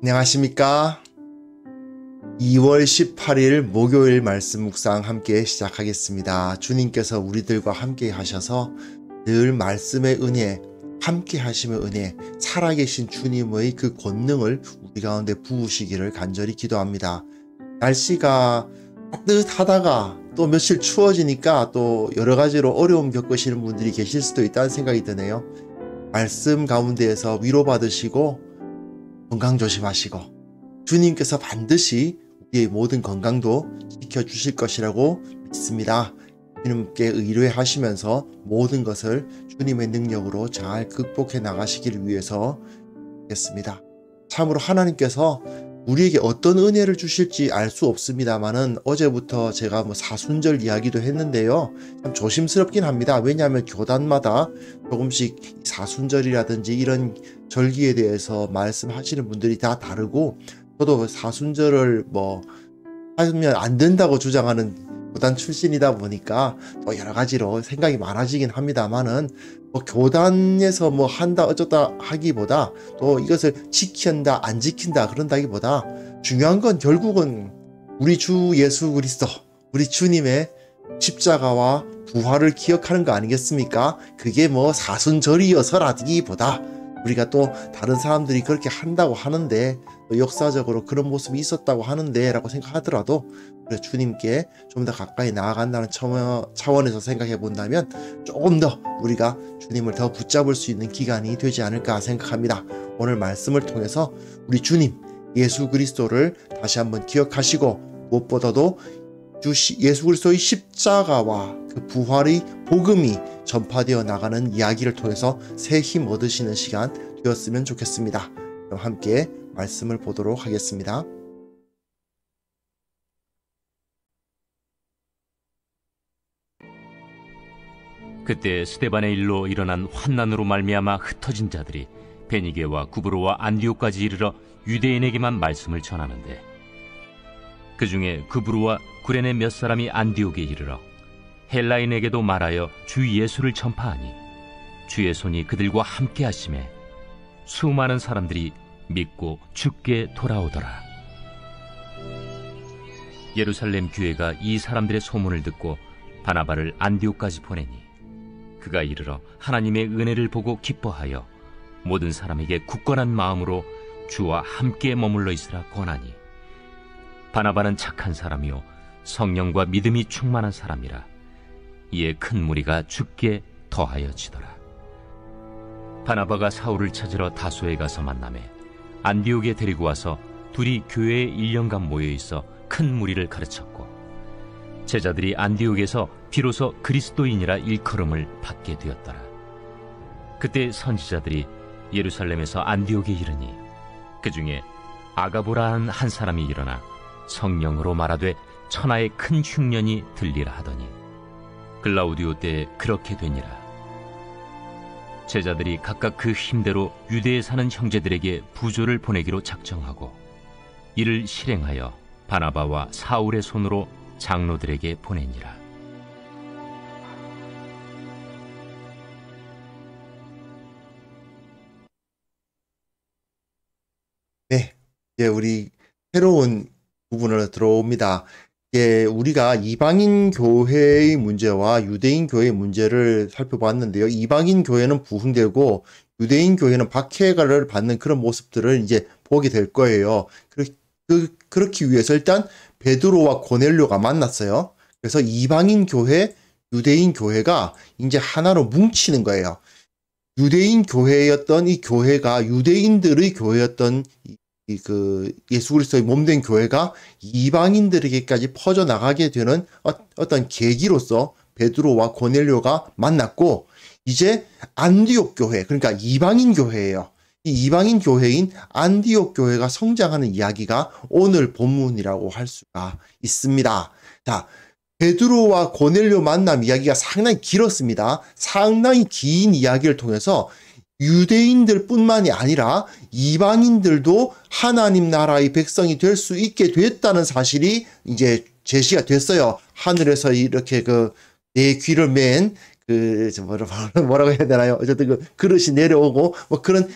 안녕하십니까? 2월 18일 목요일 말씀 묵상 함께 시작하겠습니다. 주님께서 우리들과 함께 하셔서 늘 말씀의 은혜, 함께 하심의 은혜, 살아계신 주님의 그 권능을 우리 가운데 부으시기를 간절히 기도합니다. 날씨가 따뜻하다가 또 며칠 추워지니까 또 여러 가지로 어려움 겪으시는 분들이 계실 수도 있다는 생각이 드네요. 말씀 가운데에서 위로받으시고 건강 조심하시고 주님께서 반드시 우리의 모든 건강도 지켜주실 것이라고 믿습니다. 주님께 의뢰하시면서 모든 것을 주님의 능력으로 잘 극복해 나가시기를 위해서 하겠습니다. 참으로 하나님께서 우리에게 어떤 은혜를 주실지 알 수 없습니다만은 어제부터 제가 사순절 이야기도 했는데요. 참 조심스럽긴 합니다. 왜냐하면 교단마다 조금씩 사순절이라든지 이런 절기에 대해서 말씀하시는 분들이 다 다르고, 저도 사순절을 하면 안 된다고 주장하는 교단 출신이다 보니까 또 여러 가지로 생각이 많아지긴 합니다만은 교단에서 한다 어쩌다 하기보다 또 이것을 지킨다 안 지킨다 그런다기보다 중요한 건 결국은 우리 주 예수 그리스도, 우리 주님의 십자가와 부활을 기억하는 거 아니겠습니까? 그게 사순절이어서라기보다 우리가 또 다른 사람들이 그렇게 한다고 하는데, 또 역사적으로 그런 모습이 있었다고 하는데 라고 생각하더라도 그래 주님께 좀 더 가까이 나아간다는 차원에서 생각해 본다면 조금 더 우리가 주님을 더 붙잡을 수 있는 기간이 되지 않을까 생각합니다. 오늘 말씀을 통해서 우리 주님 예수 그리스도를 다시 한번 기억하시고, 무엇보다도 예수 그리스도의 십자가와 그 부활의 복음이 전파되어 나가는 이야기를 통해서 새 힘 얻으시는 시간 되었으면 좋겠습니다. 그럼 함께 말씀을 보도록 하겠습니다. 그때 스데반의 일로 일어난 환난으로 말미암아 흩어진 자들이 베니게와 구브로와 안디옥까지 이르러 유대인에게만 말씀을 전하는데, 그 중에 구브로와 구레네 몇 사람이 안디옥에 이르러 헬라인에게도 말하여 주 예수를 전파하니 주의 손이 그들과 함께 하심에 수많은 사람들이 믿고 주께 돌아오더라. 예루살렘 교회가 이 사람들의 소문을 듣고 바나바를 안디옥까지 보내니 그가 이르러 하나님의 은혜를 보고 기뻐하여 모든 사람에게 굳건한 마음으로 주와 함께 머물러 있으라 권하니, 바나바는 착한 사람이요 성령과 믿음이 충만한 사람이라. 이에 큰 무리가 주께 더하여지더라. 바나바가 사울을 찾으러 다소에 가서 만나매 안디옥에 데리고 와서 둘이 교회에 1년간 모여있어 큰 무리를 가르쳤고, 제자들이 안디옥에서 비로소 그리스도인이라 일컬음을 받게 되었더라. 그때 선지자들이 예루살렘에서 안디옥에 이르니 그 중에 아가보라 하는 한 사람이 일어나 성령으로 말하되 천하의 큰 흉년이 들리라 하더니 글라우디오 때에 그렇게 되니라. 제자들이 각각 그 힘대로 유대에 사는 형제들에게 부조를 보내기로 작정하고 이를 실행하여 바나바와 사울의 손으로 장로들에게 보내니라. 네, 이제 우리 새로운 부분으로 들어옵니다. 우리가 이방인 교회의 문제와 유대인 교회의 문제를 살펴봤는데요. 이방인 교회는 부흥되고 유대인 교회는 박해를 받는 그런 모습들을 이제 보게 될 거예요. 그렇기 위해서 일단 베드로와 고넬료가 만났어요. 그래서 이방인 교회, 유대인 교회가 이제 하나로 뭉치는 거예요. 유대인 교회였던 이 교회가 유대인들의 교회였던 예수 그리스도의 몸된 교회가 이방인들에게까지 퍼져나가게 되는 어떤 계기로서 베드로와 고넬료가 만났고, 이제 안디옥 교회, 그러니까 이방인 교회예요. 이 이방인 교회인 안디옥 교회가 성장하는 이야기가 오늘 본문이라고 할 수가 있습니다. 자, 베드로와 고넬료 만남 이야기가 상당히 길었습니다. 상당히 긴 이야기를 통해서 유대인들 뿐만이 아니라 이방인들도 하나님 나라의 백성이 될 수 있게 됐다는 사실이 이제 제시가 됐어요. 하늘에서 이렇게 내 귀를 맨 뭐라고 해야 되나요? 어쨌든 그릇이 내려오고 그런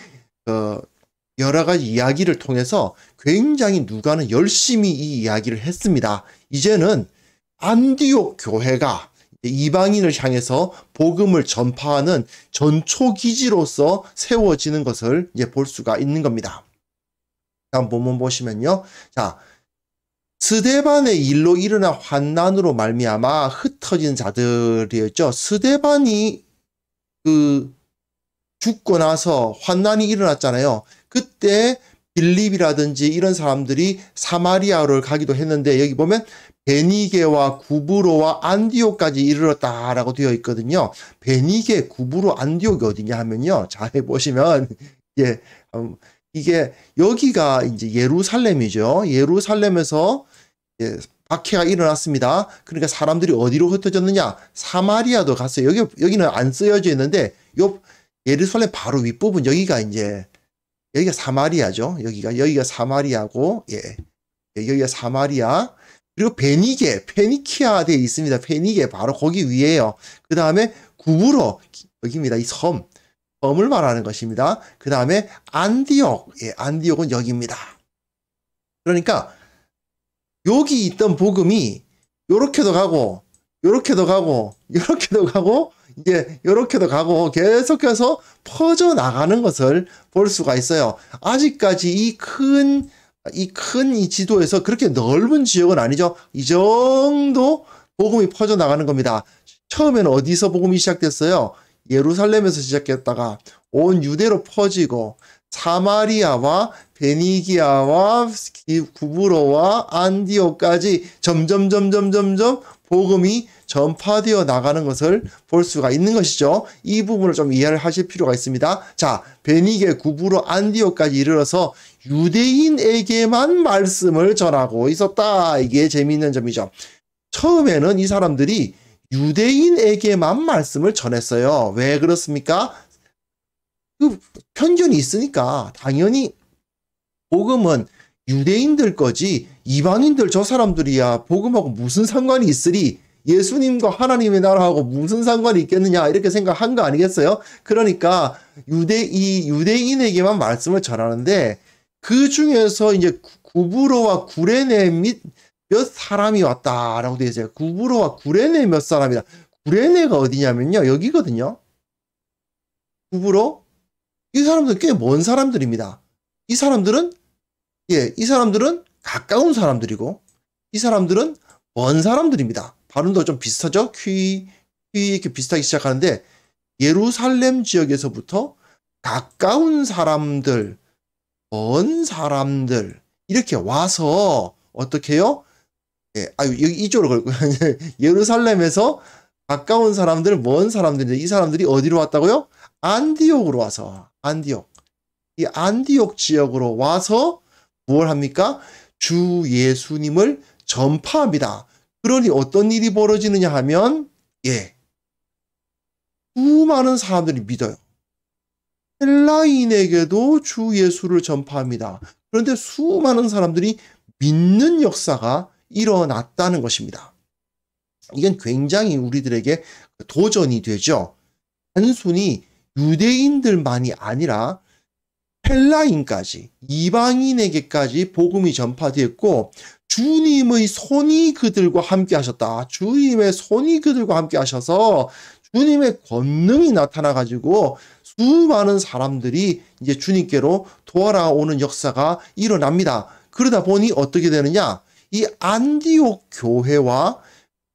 여러 가지 이야기를 통해서 굉장히 누가는 열심히 이 이야기를 했습니다. 이제는 안디옥 교회가 이방인을 향해서 복음을 전파하는 전초기지로서 세워지는 것을 이제 볼 수가 있는 겁니다. 다음 본문 보시면요. 자, 스데반의 일로 일어난 환난으로 말미암아 흩어진 자들이었죠. 스데반이 죽고 나서 환난이 일어났잖아요. 그때 빌립이라든지 이런 사람들이 사마리아를 가기도 했는데 여기 보면 베니게와 구브로와 안디옥까지 이르렀다라고 되어 있거든요. 베니게, 구브로, 안디옥이 어디냐 하면요. 잘 보시면 이게 여기가 이제 예루살렘이죠. 예루살렘에서 박해가 일어났습니다. 그러니까 사람들이 어디로 흩어졌느냐? 사마리아도 갔어요. 여기는 안 쓰여져 있는데 요 예루살렘 바로 윗부분 여기가 사마리아죠. 여기가 사마리아고 여기가 사마리아. 그리고 베니게, 페니키아 되어 있습니다. 페니게 바로 거기 위에요. 그 다음에 구브로 여기입니다. 이 섬을 말하는 것입니다. 그 다음에 안디옥, 안디옥은 여기입니다. 그러니까 여기 있던 복음이 요렇게도 가고 요렇게도 가고 요렇게도 가고 이제 요렇게도 가고 계속해서 퍼져나가는 것을 볼 수가 있어요. 아직까지 이 큰 이 지도에서 그렇게 넓은 지역은 아니죠. 이 정도 복음이 퍼져나가는 겁니다. 처음에는 어디서 복음이 시작됐어요? 예루살렘에서 시작했다가 온 유대로 퍼지고 사마리아와 베니기아와 구브로와 안디옥까지 점점 복음이 전파되어 나가는 것을 볼 수가 있는 것이죠. 이 부분을 좀 이해를 하실 필요가 있습니다. 자, 베니게, 구브로, 안디옥까지 이르러서 유대인에게만 말씀을 전하고 있었다. 이게 재미있는 점이죠. 처음에는 이 사람들이 유대인에게만 말씀을 전했어요. 왜 그렇습니까? 그 편견이 있으니까 당연히 복음은 유대인들 거지 이방인들 저 사람들이야 복음하고 무슨 상관이 있으리, 예수님과 하나님의 나라하고 무슨 상관이 있겠느냐 이렇게 생각한 거 아니겠어요? 그러니까 유대인에게만 말씀을 전하는데 그 중에서 이제 구브로와 구레네 및 몇 사람이 왔다라고 되어 있어요. 구브로와 구레네 몇 사람이다. 구레네가 어디냐면요. 여기거든요. 구브로. 이 사람들은 꽤 먼 사람들입니다. 이 사람들은 가까운 사람들이고 이 사람들은 먼 사람들입니다. 발음도 좀 비슷하죠? 퀴 이렇게 비슷하게 시작하는데 예루살렘 지역에서부터 가까운 사람들, 먼 사람들 이렇게 와서 어떻게 해요? 여기 이쪽으로 걸고 예루살렘에서 가까운 사람들, 먼 사람들인데 이 사람들이 어디로 왔다고요? 안디옥으로 와서 이 안디옥 지역으로 와서 뭘 합니까? 주 예수님을 전파합니다. 그러니 어떤 일이 벌어지느냐 하면 수많은 사람들이 믿어요. 헬라인에게도 주 예수를 전파합니다. 그런데 수많은 사람들이 믿는 역사가 일어났다는 것입니다. 이건 굉장히 우리들에게 도전이 되죠. 단순히 유대인들만이 아니라 헬라인까지 이방인에게까지 복음이 전파되었고 주님의 손이 그들과 함께 하셨다. 주님의 손이 그들과 함께 하셔서 주님의 권능이 나타나 가지고 수많은 사람들이 이제 주님께로 돌아오는 역사가 일어납니다. 그러다 보니 어떻게 되느냐? 이 안디옥 교회와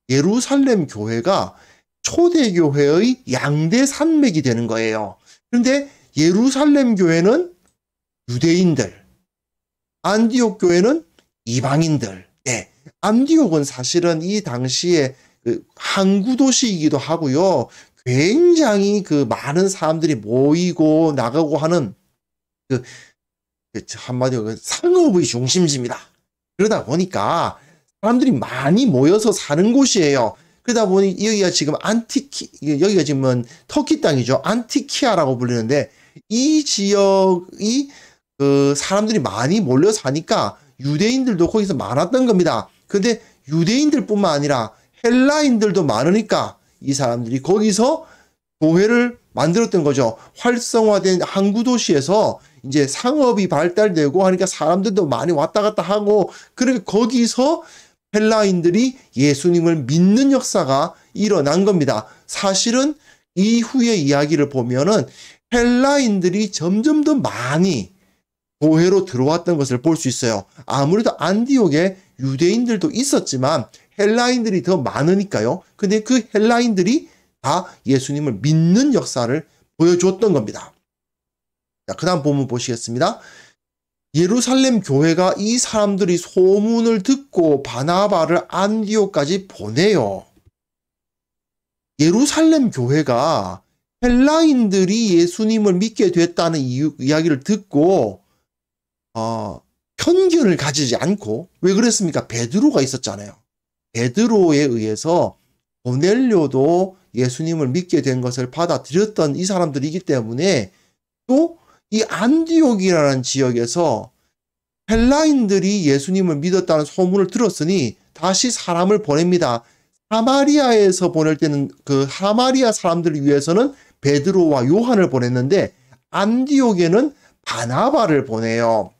예루살렘 교회가 초대교회의 양대 산맥이 되는 거예요. 그런데 예루살렘 교회는 유대인들, 안디옥 교회는 이방인들. 안디옥은 사실은 이 당시에 항구 도시이기도 하고요. 굉장히 많은 사람들이 모이고 나가고 하는 한마디로 상업의 중심지입니다. 그러다 보니까 사람들이 많이 모여서 사는 곳이에요. 그러다 보니 여기가 지금 여기가 지금은 터키 땅이죠. 안티키아라고 불리는데 이 지역이 사람들이 많이 몰려 사니까 유대인들도 거기서 많았던 겁니다. 근데 유대인들뿐만 아니라 헬라인들도 많으니까 이 사람들이 거기서 교회를 만들었던 거죠. 활성화된 항구 도시에서 이제 상업이 발달되고 하니까 사람들도 많이 왔다 갔다 하고, 그러니까 거기서 헬라인들이 예수님을 믿는 역사가 일어난 겁니다. 사실은 이후의 이야기를 보면은 헬라인들이 점점 더 많이 교회로 들어왔던 것을 볼 수 있어요. 아무래도 안디옥에 유대인들도 있었지만 헬라인들이 더 많으니까요. 근데 그 헬라인들이 다 예수님을 믿는 역사를 보여줬던 겁니다. 자, 그 다음 본문 보시겠습니다. 예루살렘 교회가 이 사람들이 소문을 듣고 바나바를 안디옥까지 보내요. 예루살렘 교회가 헬라인들이 예수님을 믿게 됐다는 이야기를 듣고 편견을 가지지 않고, 왜 그랬습니까? 베드로가 있었잖아요. 베드로에 의해서 고넬료도 예수님을 믿게 된 것을 받아들였던 이 사람들이기 때문에, 또 이 안디옥이라는 지역에서 헬라인들이 예수님을 믿었다는 소문을 들었으니 다시 사람을 보냅니다. 사마리아에서 보낼 때는 그 사마리아 사람들을 위해서는 베드로와 요한을 보냈는데 안디옥에는 바나바를 보내요.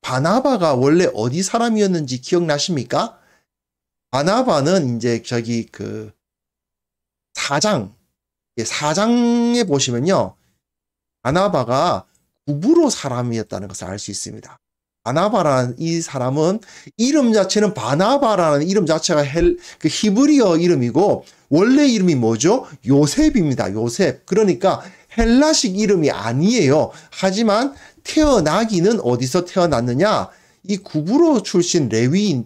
바나바가 원래 어디 사람이었는지 기억나십니까? 바나바는 이제 저기 그 사장에 보시면요, 바나바가 구브로 사람이었다는 것을 알 수 있습니다. 바나바라는 이 사람은 이름 자체는 바나바라는 이름 자체가 그 히브리어 이름이고 원래 이름이 뭐죠? 요셉입니다. 요셉. 그러니까 헬라식 이름이 아니에요. 하지만 태어나기는 어디서 태어났느냐? 이 구브로 출신 레위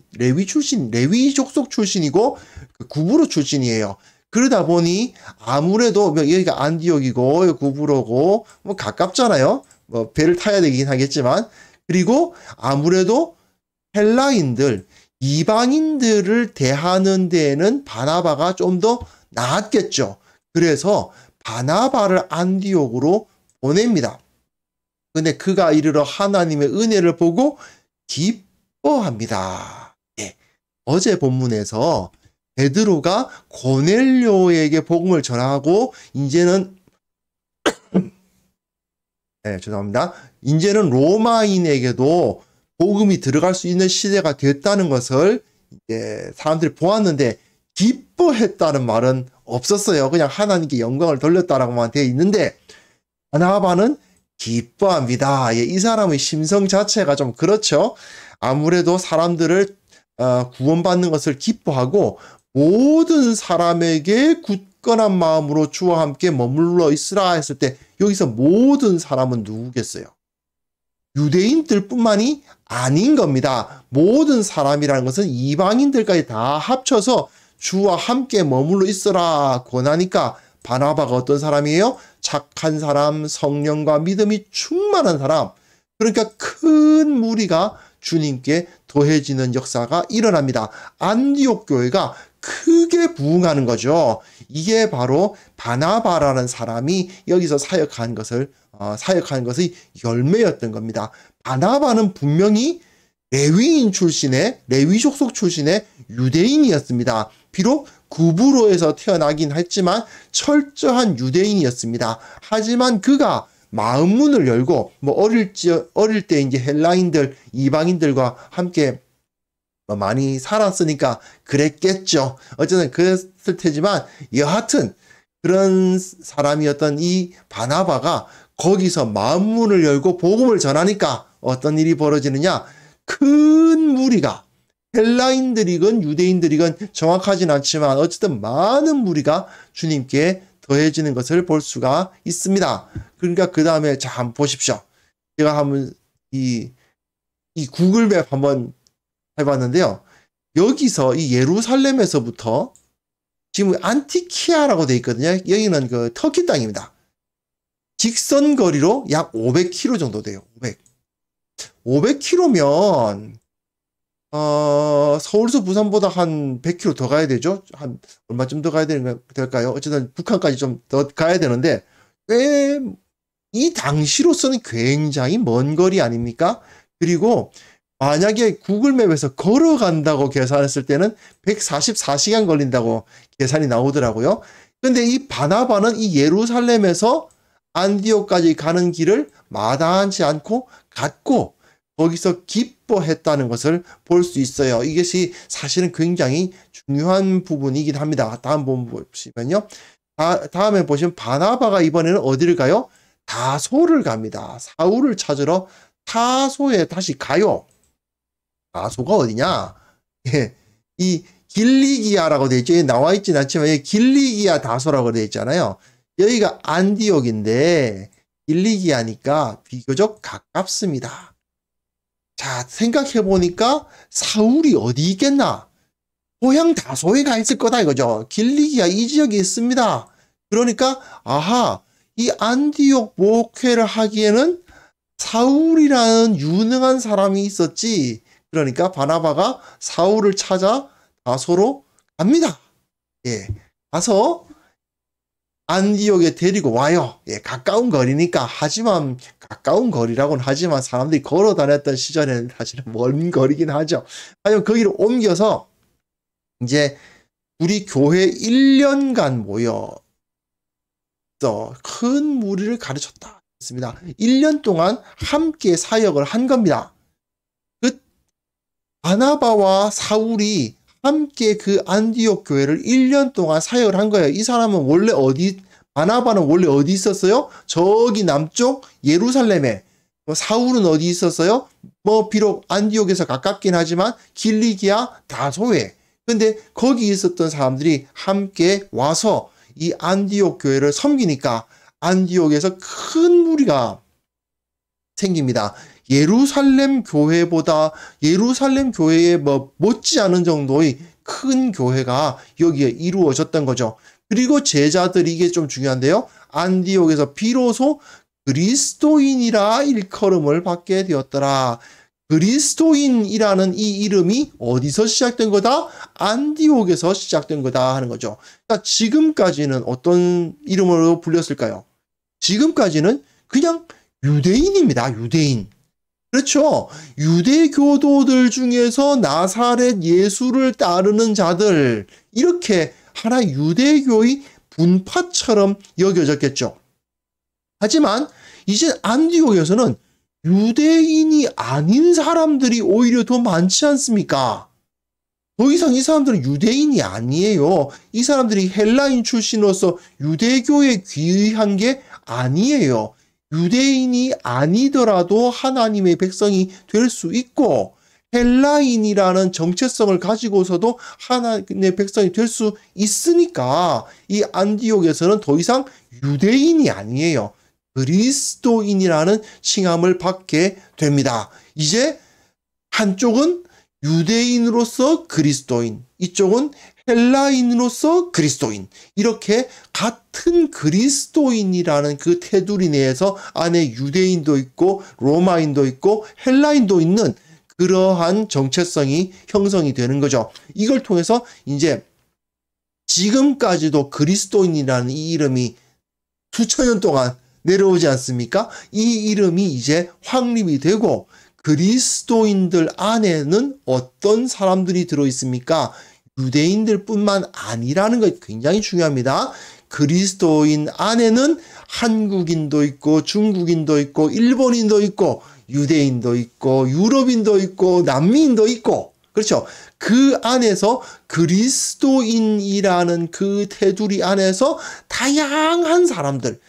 족속 출신이고 그 구브로 출신이에요. 그러다 보니 아무래도 여기가 안디옥이고 구브로고 뭐 가깝잖아요. 뭐 배를 타야 되긴 하겠지만, 그리고 아무래도 헬라인들, 이방인들을 대하는 데에는 바나바가 좀 더 나았겠죠. 그래서 바나바를 안디옥으로 보냅니다. 근데 그가 이르러 하나님의 은혜를 보고 기뻐합니다. 예. 어제 본문에서 베드로가 고넬료에게 복음을 전하고 이제는 죄송합니다. 이제는 로마인에게도 복음이 들어갈 수 있는 시대가 됐다는 것을 이제 사람들이 보았는데 기뻐했다는 말은 없었어요. 그냥 하나님께 영광을 돌렸다라고만 되어 있는데 바나바는 기뻐합니다. 이 사람의 심성 자체가 좀 그렇죠. 아무래도 사람들을 구원받는 것을 기뻐하고 모든 사람에게 굳건한 마음으로 주와 함께 머물러 있으라 했을 때 여기서 모든 사람은 누구겠어요? 유대인들뿐만이 아닌 겁니다. 모든 사람이라는 것은 이방인들까지 다 합쳐서 주와 함께 머물러 있으라 권하니까 바나바가 어떤 사람이에요? 착한 사람, 성령과 믿음이 충만한 사람. 그러니까 큰 무리가 주님께 더해지는 역사가 일어납니다. 안디옥 교회가 크게 부흥하는 거죠. 이게 바로 바나바라는 사람이 여기서 사역한 것의 열매였던 겁니다. 바나바는 분명히 레위 족속 출신의 유대인이었습니다. 비록 구브로에서 태어나긴 했지만 철저한 유대인이었습니다. 하지만 그가 마음문을 열고 어릴 때 이제 헬라인들, 이방인들과 함께 많이 살았으니까 그랬겠죠. 어쨌든 그랬을 테지만 여하튼 그런 사람이었던 이 바나바가 거기서 마음문을 열고 복음을 전하니까 어떤 일이 벌어지느냐? 큰 무리가, 헬라인들이건 유대인들이건 정확하진 않지만 어쨌든 많은 무리가 주님께 더해지는 것을 볼 수가 있습니다. 그러니까 그 다음에 자 한번 보십시오. 제가 한번 이 구글맵 한번 해봤는데요. 여기서 이 예루살렘에서부터 지금 안티키아라고 되어 있거든요. 여기는 그 터키 땅입니다. 직선 거리로 약 500km 정도 돼요. 500km면 서울에서 부산보다 한 100km 더 가야 되죠. 한 얼마쯤 더 가야 될까요? 어쨌든 북한까지 좀 더 가야 되는데 꽤 이 당시로서는 굉장히 먼 거리 아닙니까? 그리고 만약에 구글맵에서 걸어간다고 계산했을 때는 144시간 걸린다고 계산이 나오더라고요. 근데 이 바나바는 이 예루살렘에서 안디옥까지 가는 길을 마다하지 않고 갔고 거기서 기뻐했다는 것을 볼 수 있어요. 이것이 사실은 굉장히 중요한 부분이긴 합니다. 다음 부분 보시면요. 다음에 보시면 바나바가 이번에는 어디를 가요? 다소를 갑니다. 사울을 찾으러 타소에 다시 가요. 다소가 어디냐? 예, 이 길리기아라고 되어 있죠. 나와 있진 않지만 길리기아 다소라고 되어 있잖아요. 여기가 안디옥인데 길리기아니까 비교적 가깝습니다. 자, 생각해 보니까 사울이 어디 있겠나? 고향 다소에 가 있을 거다 이거죠. 길리기아 이 지역에 있습니다. 그러니까 아하, 이 안디옥 목회를 하기에는 사울이라는 유능한 사람이 있었지. 그러니까 바나바가 사울을 찾아 다소로 갑니다. 예, 가서 안디옥에 데리고 와요. 예, 가까운 거리니까. 하지만 가까운 거리라고는 하지만 사람들이 걸어 다녔던 시절에는 사실은 먼 거리긴 하죠. 하지만 거기를 옮겨서 이제 우리 교회 1년간 모여 큰 무리를 가르쳤다 했습니다. 1년 동안 함께 사역을 한 겁니다. 그 바나바와 사울이 함께 그 안디옥 교회를 1년 동안 사역을 한 거예요. 이 사람은 원래 바나바는 원래 어디 있었어요? 저기 남쪽 예루살렘에. 사울은 어디 있었어요? 비록 안디옥에서 가깝긴 하지만 길리기아 다소에. 근데 거기 있었던 사람들이 함께 와서 이 안디옥 교회를 섬기니까 안디옥에서 큰 무리가 생깁니다. 예루살렘 교회에 못지않은 정도의 큰 교회가 여기에 이루어졌던 거죠. 그리고 제자들이 이게 좀 중요한데요. 안디옥에서 비로소 그리스도인이라 일컬음을 받게 되었더라. 그리스도인이라는 이 이름이 어디서 시작된 거다? 안디옥에서 시작된 거다 하는 거죠. 그러니까 지금까지는 어떤 이름으로 불렸을까요? 지금까지는 그냥 유대인입니다. 유대인. 그렇죠. 유대교도들 중에서 나사렛 예수를 따르는 자들, 이렇게 하나의 유대교의 분파처럼 여겨졌겠죠. 하지만 이제 안디옥에서는 유대인이 아닌 사람들이 오히려 더 많지 않습니까? 더 이상 이 사람들은 유대인이 아니에요. 이 사람들이 헬라인 출신으로서 유대교에 귀의한 게 아니에요. 유대인이 아니더라도 하나님의 백성이 될 수 있고 헬라인이라는 정체성을 가지고서도 하나님의 백성이 될 수 있으니까 이 안디옥에서는 더 이상 유대인이 아니에요. 그리스도인이라는 칭함을 받게 됩니다. 이제 한쪽은 유대인으로서 그리스도인, 이쪽은 헬라인으로서 그리스도인, 이렇게 같은 그리스도인이라는 그 테두리 내에서 안에 유대인도 있고 로마인도 있고 헬라인도 있는 그러한 정체성이 형성이 되는 거죠. 이걸 통해서 이제 지금까지도 그리스도인이라는 이 이름이 수천 년 동안 내려오지 않습니까? 이 이름이 이제 확립이 되고 그리스도인들 안에는 어떤 사람들이 들어있습니까? 유대인들 뿐만 아니라는 것 굉장히 중요합니다. 그리스도인 안에는 한국인도 있고 중국인도 있고 일본인도 있고 유대인도 있고 유럽인도 있고 남미인도 있고 그렇죠. 그 안에서 그리스도인이라는 그 테두리 안에서 다양한 사람들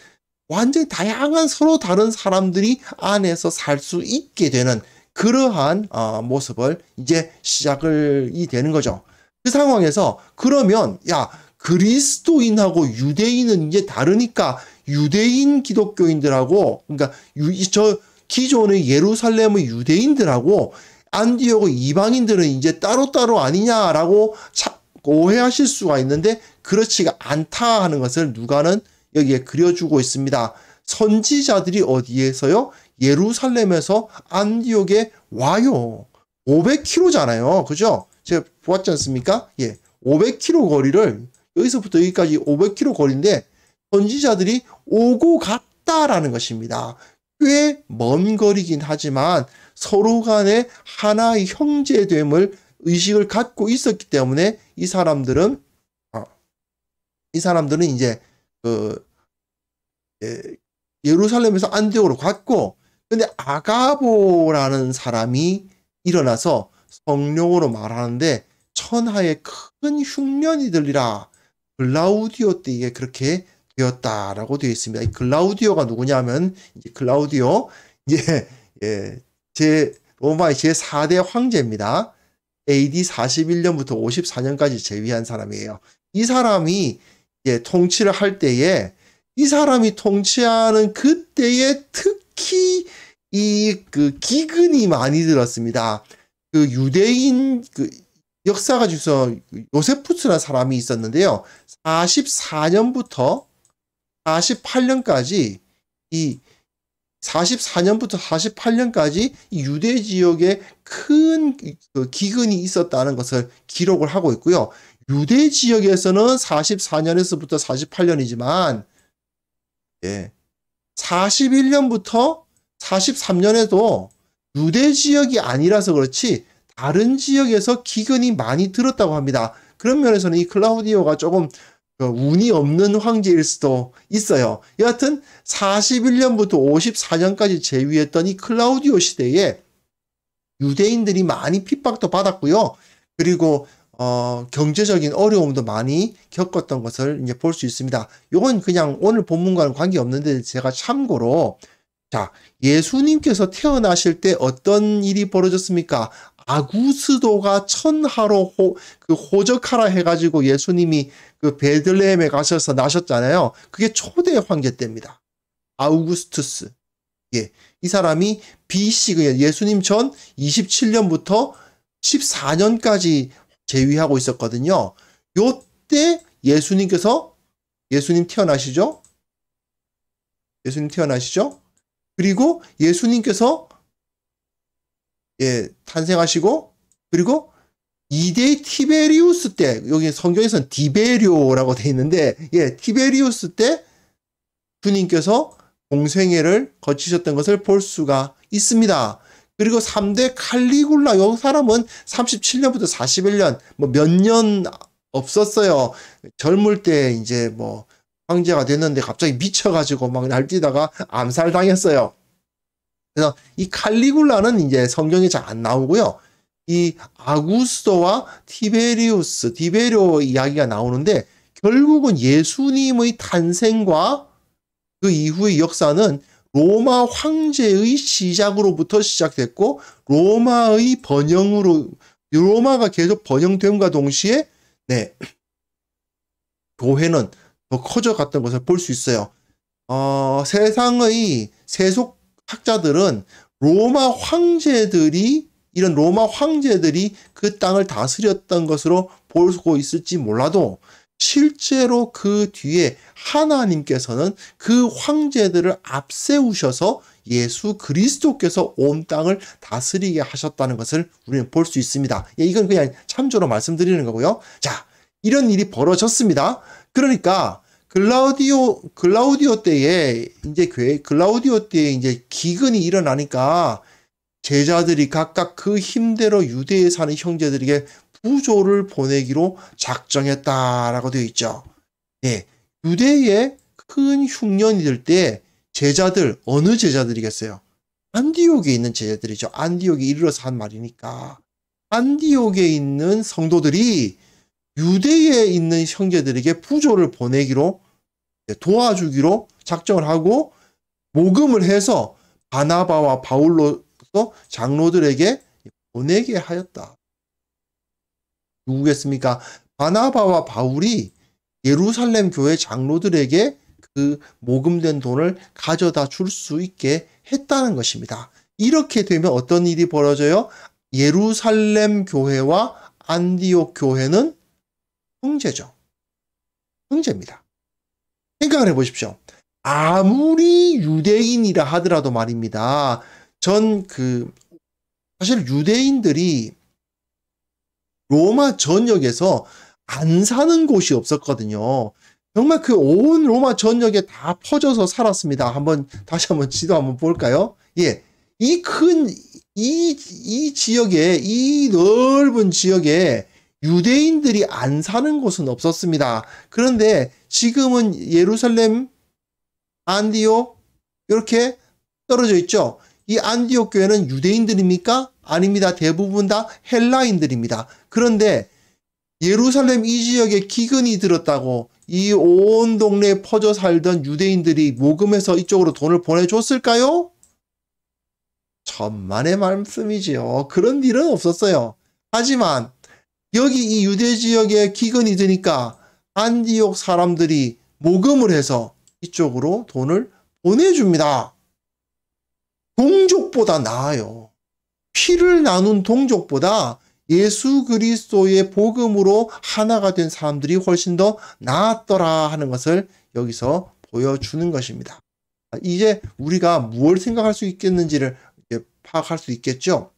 완전히 다양한 서로 다른 사람들이 안에서 살 수 있게 되는 그러한 모습을 이제 시작이 되는 거죠. 그 상황에서 그러면 그리스도인하고 유대인은 이제 다르니까 유대인 기독교인들하고 그러니까 저 기존의 예루살렘의 유대인들하고 안디옥의 이방인들은 이제 따로따로 아니냐라고 오해하실 수가 있는데 그렇지가 않다 하는 것을 누가는 여기에 그려주고 있습니다. 선지자들이 어디에서요? 예루살렘에서 안디옥에 와요. 500km잖아요. 그죠? 제가 보았지 않습니까? 예. 500km 거리를 여기서부터 여기까지 500km 거리인데 선지자들이 오고 갔다라는 것입니다. 꽤 먼 거리긴 하지만 서로 간에 하나의 형제됨을 의식을 갖고 있었기 때문에 이 사람들은 이제 예루살렘에서 안디옥으로 갔고, 근데 아가보라는 사람이 일어나서 성령으로 말하는데 천하에 큰 흉년이 들리라. 글라우디오 때에 그렇게 되었다라고 되어 있습니다. 이 글라우디오가 누구냐면 이제 글라우디오 제 로마의 제 4대 황제입니다. AD 41년부터 54년까지 재위한 사람이에요. 이 사람이 통치를 할 때에 이 사람이 통치하는 그때에 특히 그 기근이 많이 들었습니다. 그 유대인 그 역사가 중에서 요세푸스라는 사람이 있었는데요. 44년부터 48년까지 이 44년부터 48년까지 이 유대 지역에 큰 기근이 있었다는 것을 기록을 하고 있고요. 유대 지역에서는 44년에서부터 48년이지만 41년부터 43년에도 유대 지역이 아니라서 그렇지 다른 지역에서 기근이 많이 들었다고 합니다. 그런 면에서는 이 클라우디오가 조금 운이 없는 황제일 수도 있어요. 여하튼 41년부터 54년까지 재위했던 이 클라우디오 시대에 유대인들이 많이 핍박도 받았고요. 그리고 경제적인 어려움도 많이 겪었던 것을 이제 볼 수 있습니다. 이건 그냥 오늘 본문과는 관계없는데 제가 참고로 자, 예수님께서 태어나실 때 어떤 일이 벌어졌습니까? 아구스도가 천하로 호적하라 해가지고 예수님이 그 베들레헴에 가셔서 나셨잖아요. 그게 초대 황제 때입니다. 아우구스투스. 이 사람이 BC, 예수님 전 27년부터 14년까지 재위하고 있었거든요. 요때 예수님 태어나시죠? 그리고 예수님께서 탄생하시고, 그리고 2대 티베리우스 때, 여기 성경에서는 디베리오라고 되어 있는데, 티베리우스 때 주님께서 공생애를 거치셨던 것을 볼 수가 있습니다. 그리고 3대 칼리굴라, 이 사람은 37년부터 41년, 몇 년 없었어요. 젊을 때 이제 황제가 됐는데 갑자기 미쳐가지고 막 날뛰다가 암살당했어요. 그래서 이 칼리굴라는 이제 성경에 잘 안 나오고요. 이 아구스도와 디베리오 이야기가 나오는데 결국은 예수님의 탄생과 그 이후의 역사는 로마 황제의 시작으로부터 시작됐고 로마의 번영으로 로마가 계속 번영됨과 동시에 교회는 더 커져갔던 것을 볼 수 있어요. 세상의 세속학자들은 이런 로마 황제들이 그 땅을 다스렸던 것으로 보고 있을지 몰라도 실제로 그 뒤에 하나님께서는 그 황제들을 앞세우셔서 예수 그리스도께서 온 땅을 다스리게 하셨다는 것을 우리는 볼 수 있습니다. 이건 그냥 참조로 말씀드리는 거고요. 자, 이런 일이 벌어졌습니다. 그러니까 글라우디오 때에 이제 기근이 일어나니까 제자들이 각각 그 힘대로 유대에 사는 형제들에게 부조를 보내기로 작정했다라고 되어 있죠. 유대에 큰 흉년이 들 때 제자들, 어느 제자들이겠어요? 안디옥에 있는 제자들이죠. 안디옥에 이르러서 한 말이니까. 안디옥에 있는 성도들이 유대에 있는 형제들에게 부조를 보내기로 도와주기로 작정을 하고 모금을 해서 바나바와 바울로서 장로들에게 보내게 하였다. 누구겠습니까? 바나바와 바울이 예루살렘 교회 장로들에게 그 모금된 돈을 가져다 줄 수 있게 했다는 것입니다. 이렇게 되면 어떤 일이 벌어져요? 예루살렘 교회와 안디옥 교회는 형제죠. 형제입니다. 생각을 해보십시오. 아무리 유대인이라 하더라도 말입니다. 사실 유대인들이 로마 전역에서 안 사는 곳이 없었거든요. 정말 그 온 로마 전역에 다 퍼져서 살았습니다. 다시 한번 지도 한번 볼까요? 이 지역에, 이 넓은 지역에 유대인들이 안 사는 곳은 없었습니다. 그런데 지금은 예루살렘, 안디옥, 이렇게 떨어져 있죠. 이 안디옥 교회는 유대인들입니까? 아닙니다. 대부분 다 헬라인들입니다. 그런데 예루살렘 이 지역에 기근이 들었다고 이 온 동네에 퍼져 살던 유대인들이 모금해서 이쪽으로 돈을 보내줬을까요? 천만의 말씀이지요. 그런 일은 없었어요. 하지만 여기 이 유대 지역에 기근이 드니까 안디옥 사람들이 모금을 해서 이쪽으로 돈을 보내줍니다. 동족보다 나아요. 피를 나눈 동족보다 예수 그리스도의 복음으로 하나가 된 사람들이 훨씬 더 나았더라 하는 것을 여기서 보여주는 것입니다. 이제 우리가 무엇을 생각할 수 있겠는지를 파악할 수 있겠죠.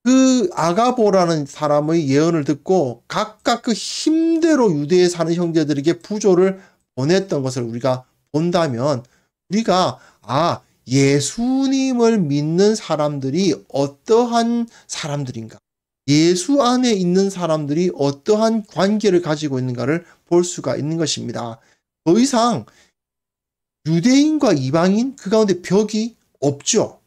그 아가보라는 사람의 예언을 듣고 각각 그 힘대로 유대에 사는 형제들에게 부조를 보냈던 것을 우리가 본다면 우리가 예수님을 믿는 사람들이 어떠한 사람들인가, 예수 안에 있는 사람들이 어떠한 관계를 가지고 있는가를 볼 수가 있는 것입니다. 더 이상 유대인과 이방인 그 가운데 벽이 없죠.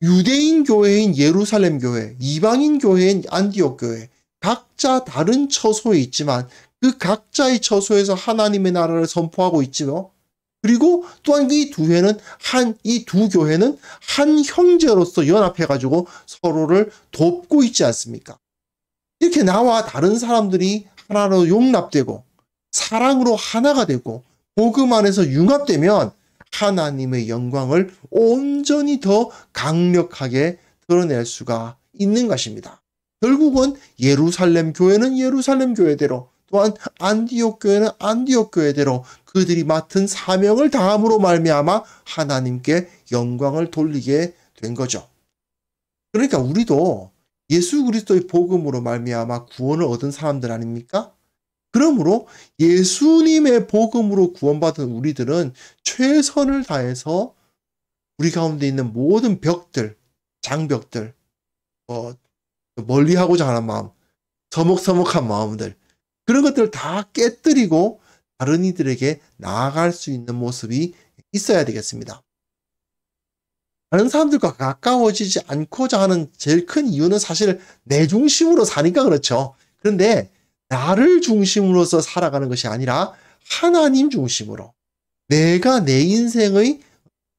유대인 교회인 예루살렘 교회, 이방인 교회인 안디옥 교회, 각자 다른 처소에 있지만 그 각자의 처소에서 하나님의 나라를 선포하고 있지요. 그리고 또한 이 두 교회는 한 형제로서 연합해가지고 서로를 돕고 있지 않습니까? 이렇게 나와 다른 사람들이 하나로 용납되고 사랑으로 하나가 되고 복음 안에서 융합되면 하나님의 영광을 온전히 더 강력하게 드러낼 수가 있는 것입니다. 결국은 예루살렘 교회는 예루살렘 교회대로, 또한 안디옥 교회는 안디옥 교회대로 그들이 맡은 사명을 다함으로 말미암아 하나님께 영광을 돌리게 된 거죠. 그러니까 우리도 예수 그리스도의 복음으로 말미암아 구원을 얻은 사람들 아닙니까? 그러므로 예수님의 복음으로 구원받은 우리들은 최선을 다해서 우리 가운데 있는 모든 벽들, 장벽들, 멀리하고자 하는 마음, 서먹서먹한 마음들, 그런 것들을 다 깨뜨리고 다른 이들에게 나아갈 수 있는 모습이 있어야 되겠습니다. 다른 사람들과 가까워지지 않고자 하는 제일 큰 이유는 사실 내 중심으로 사니까 그렇죠. 그런데 나를 중심으로서 살아가는 것이 아니라 하나님 중심으로, 내가 내 인생의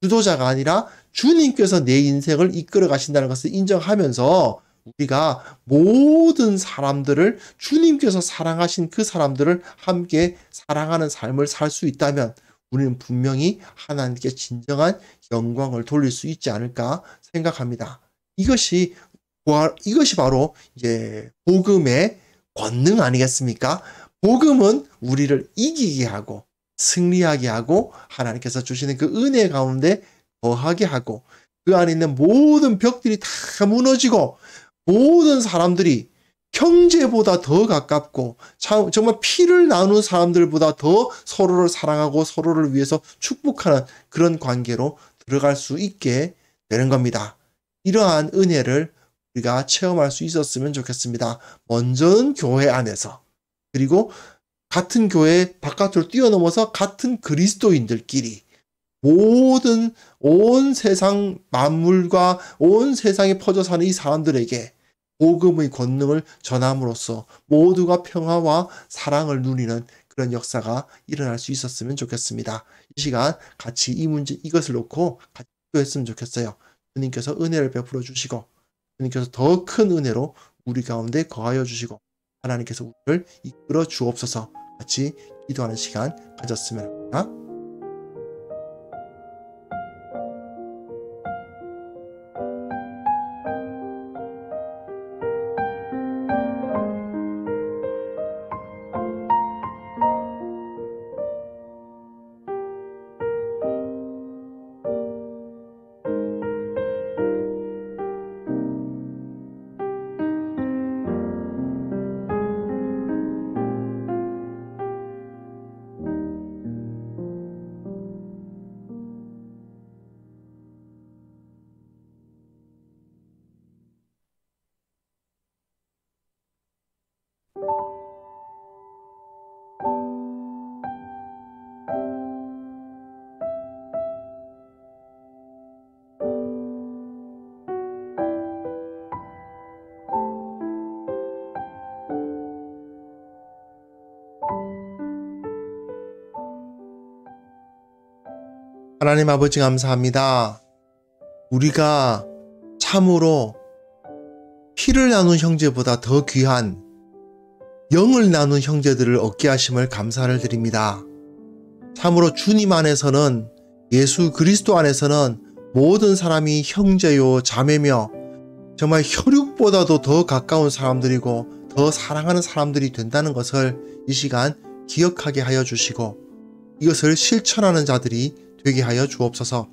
주도자가 아니라 주님께서 내 인생을 이끌어 가신다는 것을 인정하면서 우리가 모든 사람들을 주님께서 사랑하신 그 사람들을 함께 사랑하는 삶을 살 수 있다면 우리는 분명히 하나님께 진정한 영광을 돌릴 수 있지 않을까 생각합니다. 이것이 바로 이제 복음의 권능 아니겠습니까? 복음은 우리를 이기게 하고 승리하게 하고 하나님께서 주시는 그 은혜 가운데 거하게 하고 그 안에 있는 모든 벽들이 다 무너지고 모든 사람들이 형제보다 더 가깝고 정말 피를 나눈 사람들보다 더 서로를 사랑하고 서로를 위해서 축복하는 그런 관계로 들어갈 수 있게 되는 겁니다. 이러한 은혜를 우리가 체험할 수 있었으면 좋겠습니다. 먼저는 교회 안에서, 그리고 같은 교회 바깥으로 뛰어넘어서 같은 그리스도인들끼리 모든 온 세상 만물과 온 세상에 퍼져 사는 이 사람들에게 복음의 권능을 전함으로써 모두가 평화와 사랑을 누리는 그런 역사가 일어날 수 있었으면 좋겠습니다. 이 시간 같이 이것을 놓고 같이 기도했으면 좋겠어요. 주님께서 은혜를 베풀어 주시고 주님께서 더 큰 은혜로 우리 가운데 거하여 주시고 하나님께서 우리를 이끌어 주옵소서. 같이 기도하는 시간 가졌으면 합니다. 하나님 아버지 감사합니다. 우리가 참으로 피를 나눈 형제보다 더 귀한 영을 나눈 형제들을 얻게 하심을 감사를 드립니다. 참으로 주님 안에서는, 예수 그리스도 안에서는 모든 사람이 형제요 자매며 정말 혈육보다도 더 가까운 사람들이고 더 사랑하는 사람들이 된다는 것을 이 시간 기억하게 하여 주시고 이것을 실천하는 자들이 되게 하여 주옵소서.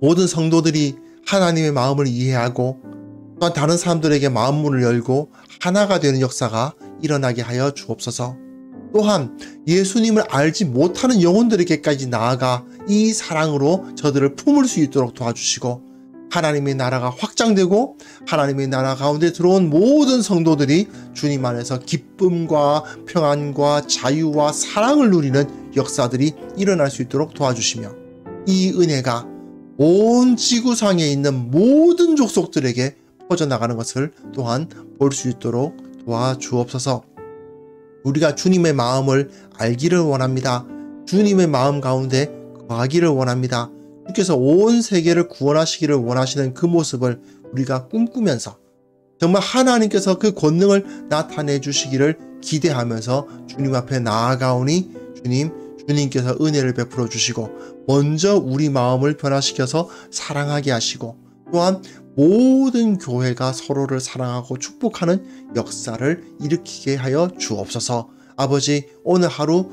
모든 성도들이 하나님의 마음을 이해하고 또한 다른 사람들에게 마음문을 열고 하나가 되는 역사가 일어나게 하여 주옵소서. 또한 예수님을 알지 못하는 영혼들에게까지 나아가 이 사랑으로 저들을 품을 수 있도록 도와주시고 하나님의 나라가 확장되고 하나님의 나라 가운데 들어온 모든 성도들이 주님 안에서 기쁨과 평안과 자유와 사랑을 누리는 역사들이 일어날 수 있도록 도와주시며 이 은혜가 온 지구상에 있는 모든 족속들에게 퍼져나가는 것을 또한 볼 수 있도록 도와주옵소서. 우리가 주님의 마음을 알기를 원합니다. 주님의 마음 가운데 거하기를 원합니다. 주께서 온 세계를 구원하시기를 원하시는 그 모습을 우리가 꿈꾸면서 정말 하나님께서 그 권능을 나타내 주시기를 기대하면서 주님 앞에 나아가오니 주님께서 은혜를 베풀어 주시고 먼저 우리 마음을 변화시켜서 사랑하게 하시고 또한 모든 교회가 서로를 사랑하고 축복하는 역사를 일으키게 하여 주옵소서. 아버지, 오늘 하루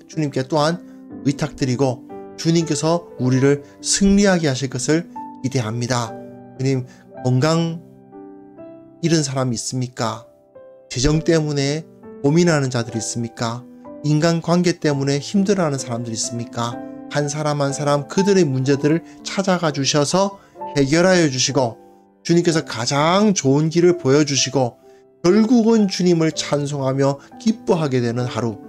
주님께 또한 의탁드리고 주님께서 우리를 승리하게 하실 것을 기대합니다. 주님, 건강 잃은 사람이 있습니까? 재정 때문에 고민하는 자들이 있습니까? 인간관계 때문에 힘들어하는 사람들이 있습니까? 한 사람 한 사람 그들의 문제들을 찾아가 주셔서 해결하여 주시고 주님께서 가장 좋은 길을 보여주시고 결국은 주님을 찬송하며 기뻐하게 되는 하루,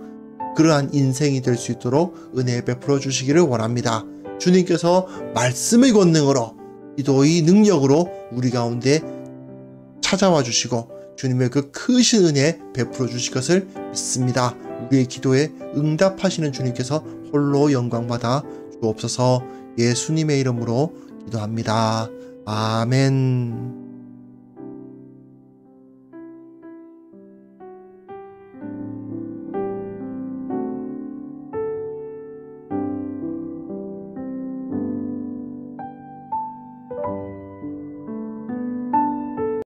그러한 인생이 될 수 있도록 은혜 베풀어 주시기를 원합니다. 주님께서 말씀의 권능으로 기도의 능력으로 우리 가운데 찾아와 주시고 주님의 그 크신 은혜 베풀어 주실 것을 믿습니다. 우리의 기도에 응답하시는 주님께서 홀로 영광받아 주옵소서. 예수님의 이름으로 기도합니다. 아멘.